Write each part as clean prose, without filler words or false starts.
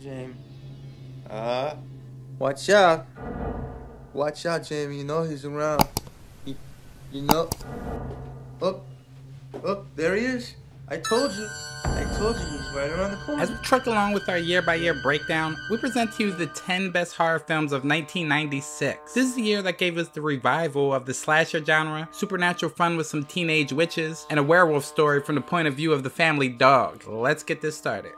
Jamie. Watch out. Watch out, Jamie. You know he's around. You know. Oh, there he is. I told you he's right around the corner. As we truck along with our year-by-year breakdown, we present to you the 10 best horror films of 1996. This is the year that gave us the revival of the slasher genre, supernatural fun with some teenage witches, and a werewolf story from the point of view of the family dog. Let's get this started.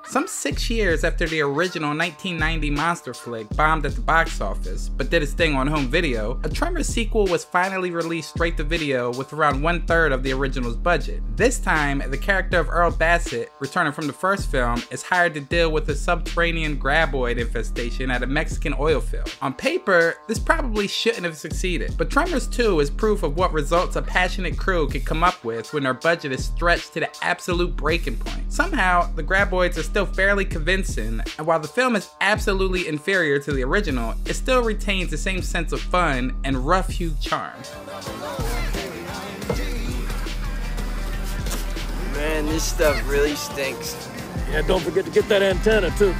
Some 6 years after the original 1990 monster flick bombed at the box office, but did its thing on home video, a Tremors sequel was finally released straight to video with around 1/3 of the original's budget. This time, the character of Earl Bassett, returning from the first film, is hired to deal with a subterranean graboid infestation at a Mexican oil field. On paper, this probably shouldn't have succeeded, but Tremors 2 is proof of what results a passionate crew can come up with when their budget is stretched to the absolute breaking point. Somehow, the graboids are still fairly convincing, and while the film is absolutely inferior to the original, it still retains the same sense of fun and rough-hewn charm. Man, this stuff really stinks. Yeah, don't forget to get that antenna, too.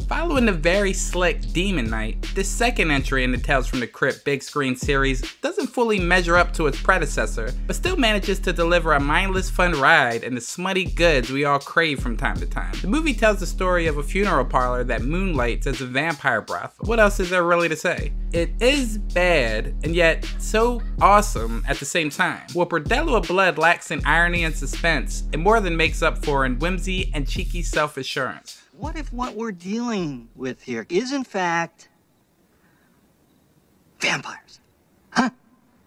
Following the very slick Demon Knight, this second entry in the Tales from the Crypt big screen series doesn't fully measure up to its predecessor, but still manages to deliver a mindless fun ride and the smutty goods we all crave from time to time. The movie tells the story of a funeral parlor that moonlights as a vampire brothel. What else is there really to say? It is bad, and yet so awesome at the same time. What Bordello of Blood lacks in irony and suspense, it more than makes up for in whimsy and cheeky self-assurance. What if what we're dealing with here is, in fact, vampires? Huh?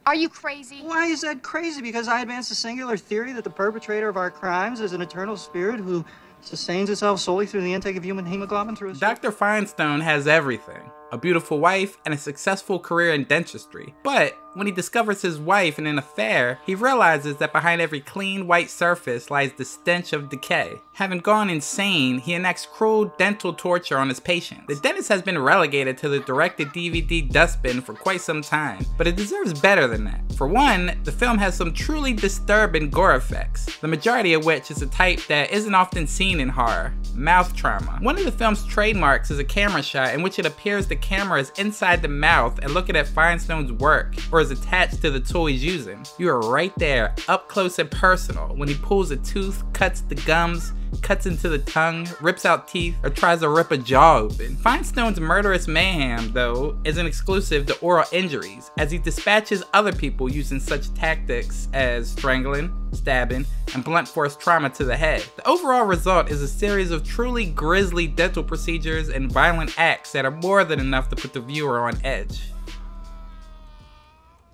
Are you crazy? Why is that crazy? Because I advance the singular theory that the perpetrator of our crimes is an eternal spirit who sustains itself solely through the intake of human hemoglobin through a... Dr. Finestone has everything. A beautiful wife, and a successful career in dentistry. But when he discovers his wife in an affair, he realizes that behind every clean white surface lies the stench of decay. Having gone insane, he enacts cruel dental torture on his patients. The dentist has been relegated to the direct-to-DVD dustbin for quite some time, but it deserves better than that. For one, the film has some truly disturbing gore effects, the majority of which is a type that isn't often seen in horror: mouth trauma. One of the film's trademarks is a camera shot in which it appears the camera is inside the mouth and looking at Finestone's work, or is attached to the tool he's using. You are right there, up close and personal, when he pulls a tooth, cuts the gums, cuts into the tongue, rips out teeth, or tries to rip a jaw open. Finestone's murderous mayhem, though, isn't exclusive to oral injuries, as he dispatches other people using such tactics as strangling, stabbing, and blunt force trauma to the head. The overall result is a series of truly grisly dental procedures and violent acts that are more than enough to put the viewer on edge.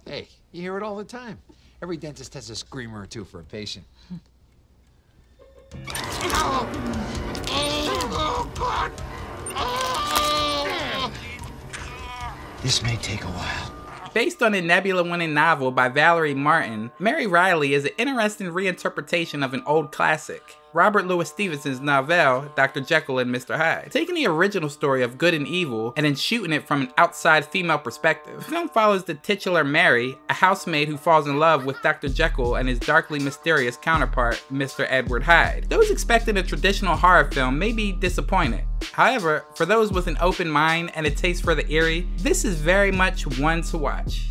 Hey, you hear it all the time. Every dentist has a screamer or two for a patient. This may take a while. Based on a Nebula-winning novel by Valerie Martin, Mary Reilly is an interesting reinterpretation of an old classic, Robert Louis Stevenson's novel, Dr. Jekyll and Mr. Hyde. Taking the original story of good and evil and then shooting it from an outside female perspective, the film follows the titular Mary, a housemaid who falls in love with Dr. Jekyll and his darkly mysterious counterpart, Mr. Edward Hyde. Those expecting a traditional horror film may be disappointed. However, for those with an open mind and a taste for the eerie, this is very much one to watch.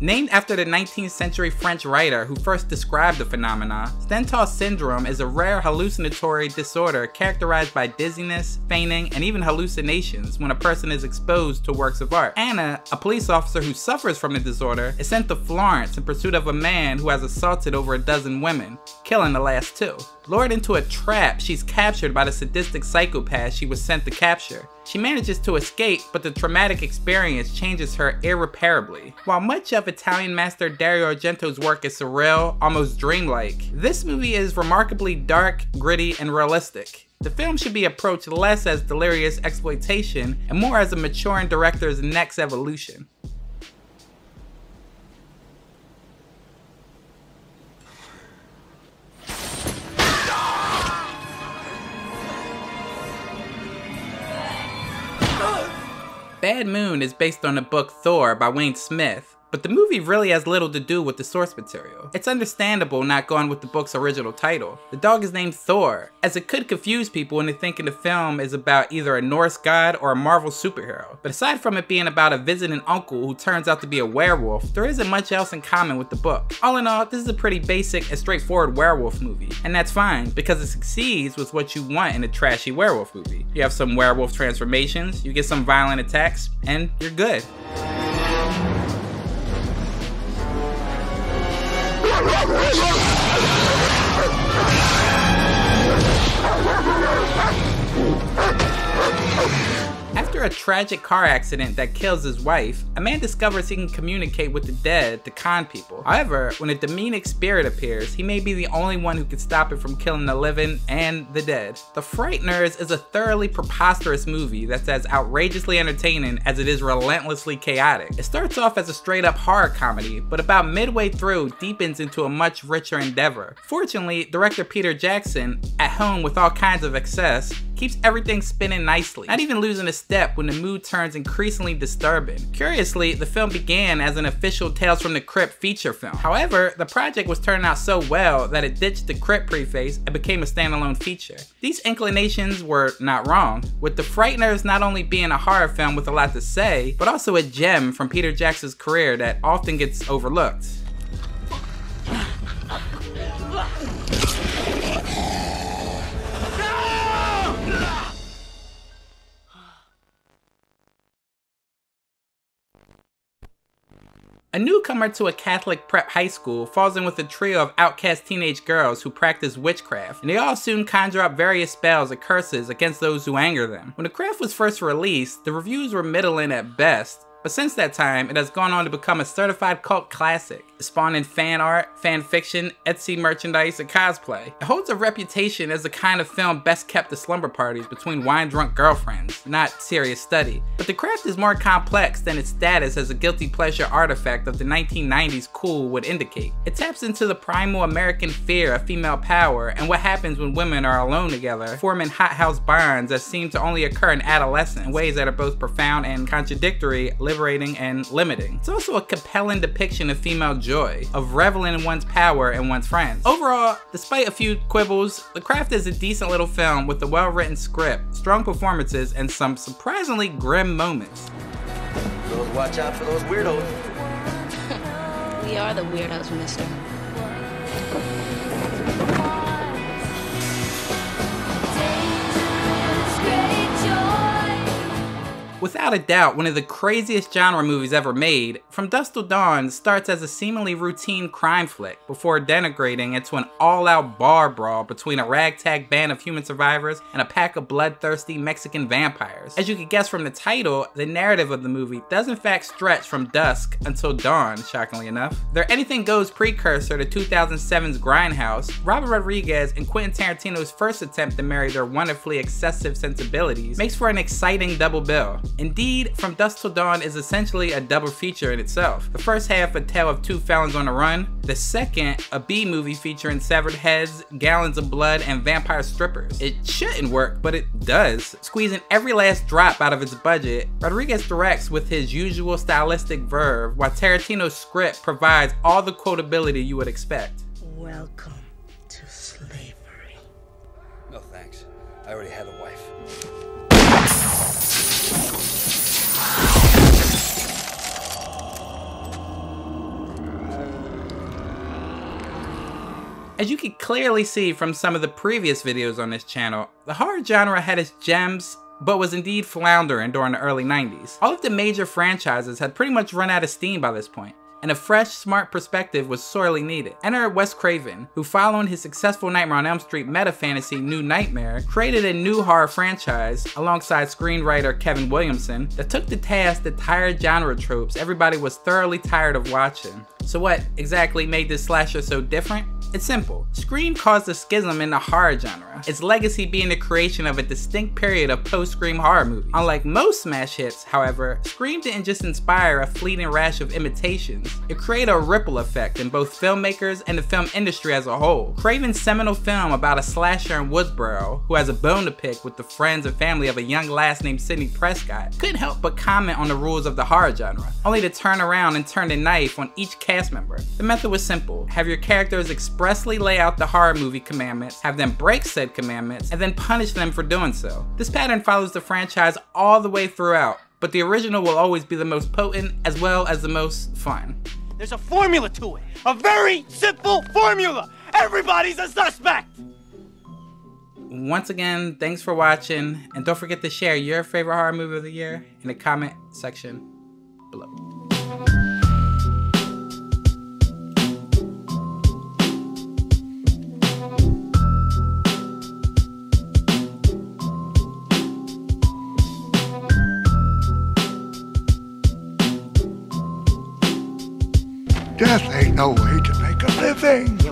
Named after the 19th century French writer who first described the phenomenon, Stendhal Syndrome is a rare hallucinatory disorder characterized by dizziness, fainting, and even hallucinations when a person is exposed to works of art. Anna, a police officer who suffers from the disorder, is sent to Florence in pursuit of a man who has assaulted over a dozen women, killing the last 2. Lured into a trap, she's captured by the sadistic psychopath she was sent to capture. She manages to escape, but the traumatic experience changes her irreparably. While much of Italian master Dario Argento's work is surreal, almost dreamlike, this movie is remarkably dark, gritty, and realistic. The film should be approached less as delirious exploitation and more as a maturing director's next evolution. Bad Moon is based on the book Thor by Wayne Smith, but the movie really has little to do with the source material. It's understandable not going with the book's original title. The dog is named Thor, as it could confuse people into thinking the film is about either a Norse god or a Marvel superhero. But aside from it being about a visiting uncle who turns out to be a werewolf, there isn't much else in common with the book. All in all, this is a pretty basic and straightforward werewolf movie, and that's fine, because it succeeds with what you want in a trashy werewolf movie. You have some werewolf transformations, you get some violent attacks, and you're good. After a tragic car accident that kills his wife, a man discovers he can communicate with the dead to con people. However, when a demonic spirit appears, he may be the only one who can stop it from killing the living and the dead. The Frighteners is a thoroughly preposterous movie that's as outrageously entertaining as it is relentlessly chaotic. It starts off as a straight up horror comedy, but about midway through deepens into a much richer endeavor. Fortunately, director Peter Jackson, at home with all kinds of excess, keeps everything spinning nicely, not even losing a step when the mood turns increasingly disturbing. Curiously, the film began as an official Tales from the Crypt feature film. However, the project was turning out so well that it ditched the Crypt preface and became a standalone feature. These inclinations were not wrong, with The Frighteners not only being a horror film with a lot to say, but also a gem from Peter Jackson's career that often gets overlooked. A newcomer to a Catholic prep high school falls in with a trio of outcast teenage girls who practice witchcraft, and they all soon conjure up various spells and curses against those who anger them. When the craft was first released, the reviews were middling at best, but since that time, it has gone on to become a certified cult classic, spawning fan art, fan fiction, Etsy merchandise, and cosplay. It holds a reputation as the kind of film best kept at slumber parties between wine-drunk girlfriends, not serious study. But the craft is more complex than its status as a guilty pleasure artifact of the 1990s cool would indicate. It taps into the primal American fear of female power and what happens when women are alone together, forming hothouse bonds that seem to only occur in adolescence in ways that are both profound and contradictory, liberating and limiting. It's also a compelling depiction of female joy, of reveling in one's power and one's friends. Overall, despite a few quibbles, The Craft is a decent little film with a well-written script, strong performances, and some surprisingly grim moments. Girls, watch out for those weirdos. We are the weirdos, mister. Without a doubt, one of the craziest genre movies ever made, From Dusk Till Dawn starts as a seemingly routine crime flick before denigrating into an all-out bar brawl between a ragtag band of human survivors and a pack of bloodthirsty Mexican vampires. As you can guess from the title, the narrative of the movie does in fact stretch from dusk until dawn, shockingly enough. Their anything goes precursor to 2007's Grindhouse, Robert Rodriguez and Quentin Tarantino's first attempt to marry their wonderfully excessive sensibilities makes for an exciting double bill. Indeed, From Dusk Till Dawn is essentially a double feature in itself. The first half a tale of two felons on the run, the second a B-movie featuring severed heads, gallons of blood, and vampire strippers. It shouldn't work, but it does. Squeezing every last drop out of its budget, Rodriguez directs with his usual stylistic verve, while Tarantino's script provides all the quotability you would expect. Welcome to slavery. No thanks. I already had a wife. As you can clearly see from some of the previous videos on this channel, the horror genre had its gems, but was indeed floundering during the early 90s. All of the major franchises had pretty much run out of steam by this point, and a fresh, smart perspective was sorely needed. Enter Wes Craven, who following his successful Nightmare on Elm Street meta-fantasy New Nightmare, created a new horror franchise alongside screenwriter Kevin Williamson that took to task the tired genre tropes everybody was thoroughly tired of watching. So what exactly made this slasher so different? It's simple. Scream caused a schism in the horror genre, its legacy being the creation of a distinct period of post-Scream horror movies. Unlike most smash hits, however, Scream didn't just inspire a fleeting rash of imitations, it created a ripple effect in both filmmakers and the film industry as a whole. Craven's seminal film about a slasher in Woodsboro who has a bone to pick with the friends and family of a young lass named Sidney Prescott couldn't help but comment on the rules of the horror genre, only to turn around and turn the knife on each cast member. The method was simple. Have your characters expressly lay out the horror movie commandments, have them break said commandments, and then punish them for doing so. This pattern follows the franchise all the way throughout, but the original will always be the most potent as well as the most fun. There's a formula to it. A very simple formula. Everybody's a suspect. Once again, thanks for watching, and don't forget to share your favorite horror movie of the year in the comment section below. Death ain't no way to make a living.